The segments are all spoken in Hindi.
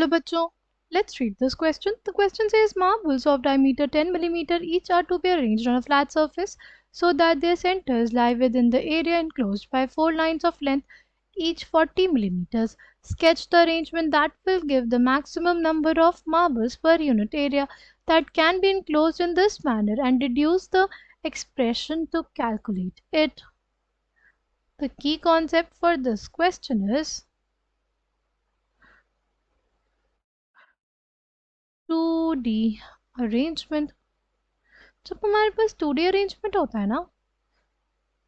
हेलो बच्चों, let's read this question. The question says marbles of diameter 10 millimeter each are to be arranged on a flat surface so that their centers lie within the area enclosed by 4 lines of length each 40 millimeters. Sketch the arrangement that will give the maximum number of marbles per unit area that can be enclosed in this manner and deduce the expression to calculate it. The key concept for this question is 2D arrangement. जब हमारे पास 2D अरेंजमेंट होता है ना,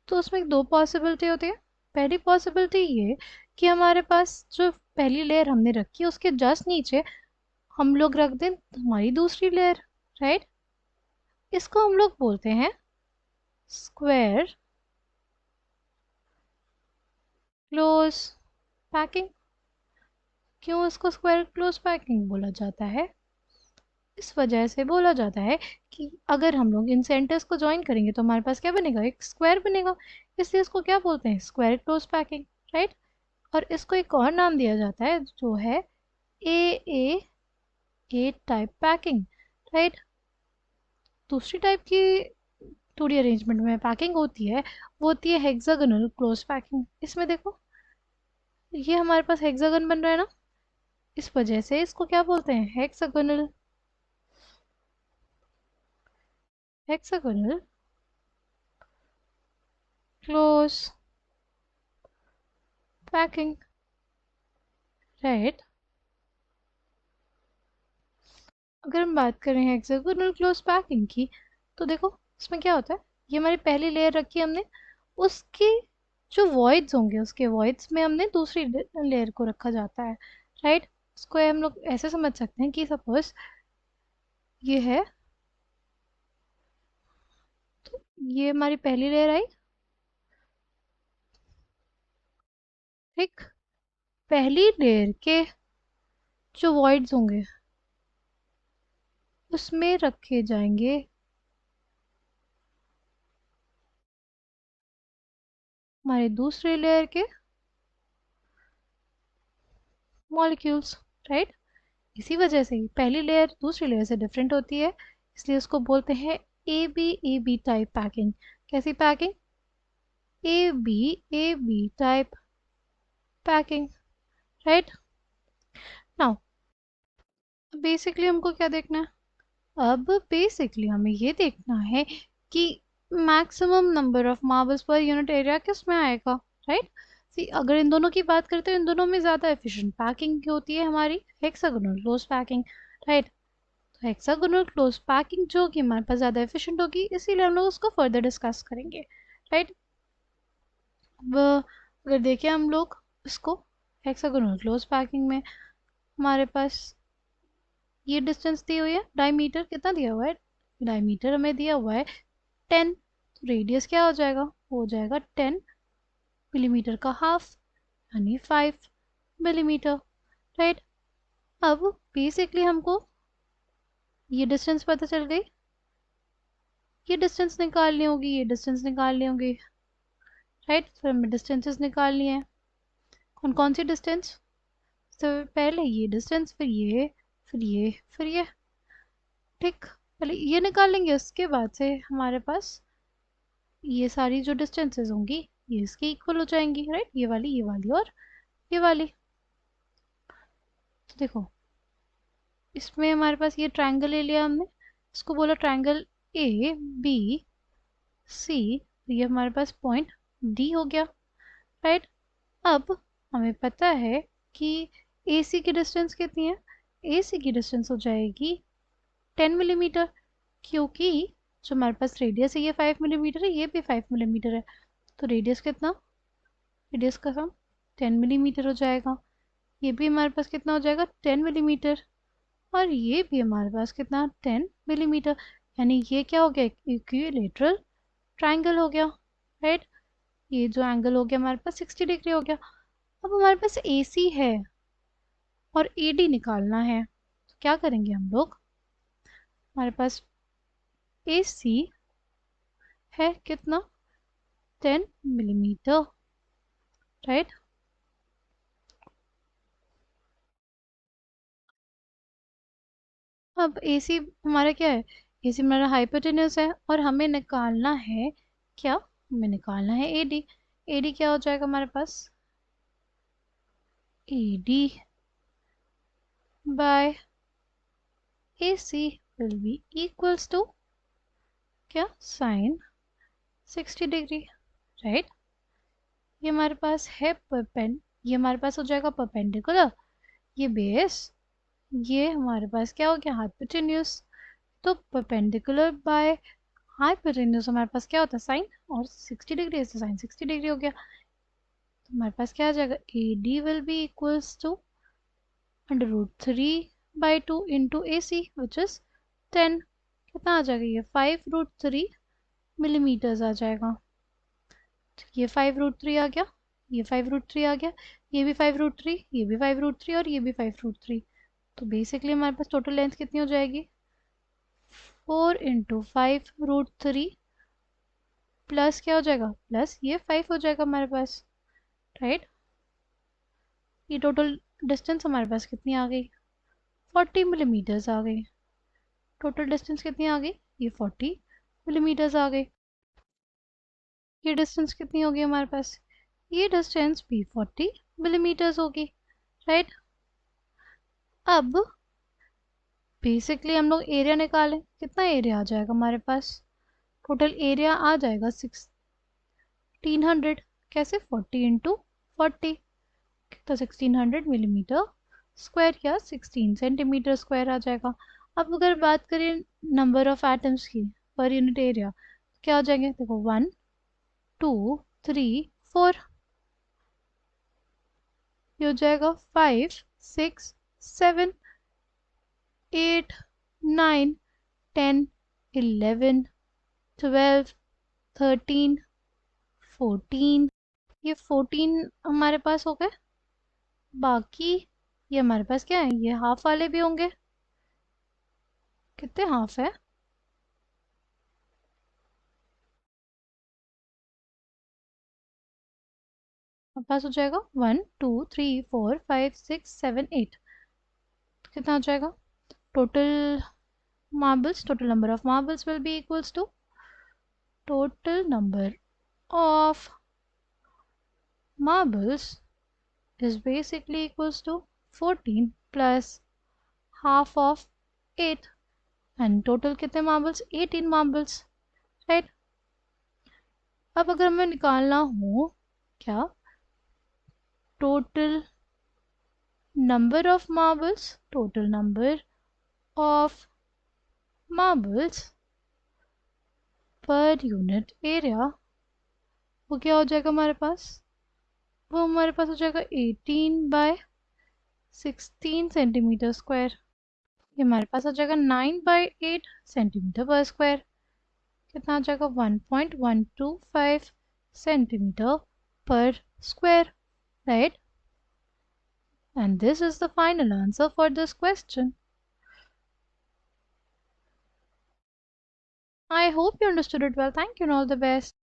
तो उसमें दो पॉसिबिलिटी होती है। पहली पॉसिबिलिटी ये कि हमारे पास जो पहली लेयर हमने रखी है उसके जस्ट नीचे हम लोग रख दें हमारी दूसरी लेयर, राइट। इसको हम लोग बोलते हैं स्क्वायर क्लोज पैकिंग। क्यों इसको स्क्वायर क्लोज पैकिंग बोला जाता है? इस वजह से बोला जाता है कि अगर हम लोग इन सेंटर्स को ज्वाइन करेंगे तो हमारे पास क्या बनेगा, एक स्क्वायर बनेगा। इसलिए इसको क्या बोलते हैं, स्क्वायर क्लोज पैकिंग, राइट। और इसको एक और नाम दिया जाता है जो है ए ए टाइप पैकिंग, राइट। दूसरी टाइप की 2D अरेंजमेंट में पैकिंग होती है वो होती है हेक्सागोनल क्लोज पैकिंग। इसमें देखो ये हमारे पास हेक्सागन बन रहा है ना, इस वजह से इसको क्या बोलते हैं, hexagonal hexagonal close packing, right. अगर हम बात करें हेक्सागोनल क्लोज पैकिंग की तो देखो इसमें क्या होता है, ये हमारी पहली लेयर रखी हमने, उसके जो वॉइड्स होंगे उसके वॉइड्स में हमने दूसरी लेयर को रखा जाता है, राइट। इसको हम लोग ऐसे समझ सकते हैं कि सपोज ये है, तो ये हमारी पहली लेयर आई, ठीक। पहली लेयर के जो वॉइड्स होंगे उसमें रखे जाएंगे हमारे दूसरे लेयर के मॉलिक्यूल्स, राइट। इसी वजह से पहली लेयर दूसरी लेयर से डिफरेंट होती है, इसलिए उसको बोलते हैं ए बी टाइप पैकिंग। कैसी packing, A B type packing, right. Now basically हमको क्या देखना है, अब बेसिकली हमें ये देखना है कि maximum number of marbles per unit area किस में आएगा, राइट। सी अगर इन दोनों की बात करते हैं इन दोनों में ज़्यादा एफिशिएंट पैकिंग होती है हमारी हेक्सागोनल क्लोज पैकिंग, राइट। तो हेक्सागोनल क्लोज पैकिंग जो कि हमारे पास ज़्यादा एफिशिएंट होगी, इसीलिए हम लोग उसको फर्दर डिस्कस करेंगे, राइट। अब अगर देखें हम लोग इसको हेक्सागोनल क्लोज पैकिंग में हमारे पास ये डिस्टेंस दी हुई है, डायमीटर कितना दिया हुआ है, डायमीटर हमें दिया हुआ है 10, तो रेडियस क्या हो जाएगा, हो जाएगा 10 मिलीमीटर का हाफ यानी 5 मिलीमीटर, राइट। अब बेसिकली हमको ये डिस्टेंस पता चल गई, ये डिस्टेंस निकालनी होगी, ये डिस्टेंस निकालनी होगी, राइट। फिर हमें डिस्टेंसेस निकालनी है, कौन कौन सी डिस्टेंस, तो पहले ये डिस्टेंस, फिर ये, फिर ये, फिर ये, ठीक। पहले ये निकाल लेंगे, उसके बाद से हमारे पास ये सारी जो डिस्टेंसेस होंगी ये इसके इक्वल हो जाएंगी, राइट। ये वाली और ये वाली। तो देखो इसमें हमारे पास ये ट्रायंगल ले लिया हमने, इसको बोला ट्रायंगल ए बी सी, ये हमारे पास पॉइंट डी हो गया, राइट। अब हमें पता है कि ए सी की डिस्टेंस कितनी है, ए सी की डिस्टेंस हो जाएगी 10 मिलीमीटर, क्योंकि जो हमारे पास रेडियस है ये 5 मिलीमीटर है, ये भी 5 मिलीमीटर है, तो रेडियस कितना, रेडियस का सम 10 मिलीमीटर हो जाएगा। ये भी हमारे पास कितना हो जाएगा 10 मिलीमीटर, और ये भी हमारे पास कितना 10 मिलीमीटर, यानी ये क्या हो गया, इक्विलेटरल ट्रायंगल हो गया, राइट। ये जो एंगल हो गया हमारे पास 60 डिग्री हो गया। अब हमारे पास ए सी है और ए डी निकालना है, तो क्या करेंगे हम लोग, हमारे पास ए सी है कितना 10 मिलीमीटर, राइट। अब AC हमारा क्या है? AC हमारा हाइपोटेन्यूज है और हमें निकालना है क्या? हमें निकालना है AD। AD क्या हो जाएगा हमारे पास? AD by AC will be equals to क्या? Sine 60 degree, right? ये हमारे पास है ये हमारे पास हो जाएगा परपेंडिकुलर, ये बेस, ये हमारे पास क्या हो गया? हाइपोटेन्यूज। तो परपेंडिकुलर बाय हाइपोटेन्यूज हमारे पास क्या होता है? साइन, और 60 डिग्री से साइन 60 डिग्री हो गया। तो हमारे पास क्या आ जाएगा? AD will be equals to √3/2 into AC which is 10। कितना आ जाएगा? ये 5√3 मिलीमीटर्स आ जाएगा। तो ये 5√3 आ गया, ये 5√3 आ गया, ये भी 5√3, ये भी 5√3 और ये भी 5√3। तो बेसिकली हमारे पास टोटल लेंथ कितनी हो जाएगी? 4 इंटू 5√3 प्लस क्या हो जाएगा? प्लस ये 5 हो जाएगा हमारे पास, राइट? ये टोटल डिस्टेंस हमारे पास कितनी आ गई? 40 मिलीमीटर्स आ गई। टोटल डिस्टेंस कितनी आ गई? ये 40 मिलीमीटर्स आ गई। ये डिस्टेंस कितनी होगी हमारे पास? ये डिस्टेंस भी 40 मिलीमीटर्स होगी, राइट? अब बेसिकली हम लोग एरिया निकालें, कितना एरिया आ जाएगा हमारे पास? टोटल एरिया आ जाएगा 1600। कैसे? 40 इंटू 40, तो 1600 मिलीमीटर स्क्वायर या 16 सेंटीमीटर स्क्वायर आ जाएगा। अब अगर बात करें नंबर ऑफ एटम्स की पर यूनिट एरिया, क्या हो जाएंगे? देखो 1 2 3 4, ये हो जाएगा 5 6 7 8 9 10 11 12 13 14, ये 14 हमारे पास हो गए। बाकी ये हमारे पास क्या है? ये हाफ वाले भी होंगे। कितने हाफ है? हमारे पास हो जाएगा 1 2 3 4 5 6 7 8। कितना हो जाएगा total marbles? Total number of marbles will be equals to total number of marbles is basically equals to 14 plus half of 8, and total कितने marbles? 18 marbles, right? अब अगर हमें निकालना हो क्या? total number of marbles, total number of marbles per unit area, वो क्या हो जाएगा हमारे पास? वो हमारे पास हो जाएगा 18/16 सेंटीमीटर स्क्वायर। ये हमारे पास आ जाएगा 9/8 सेंटीमीटर पर स्क्वायर। कितना आ जाएगा? 1.125 सेंटीमीटर पर square, right? And this is the final answer for this question. I hope you understood it well. Thank you and all the best.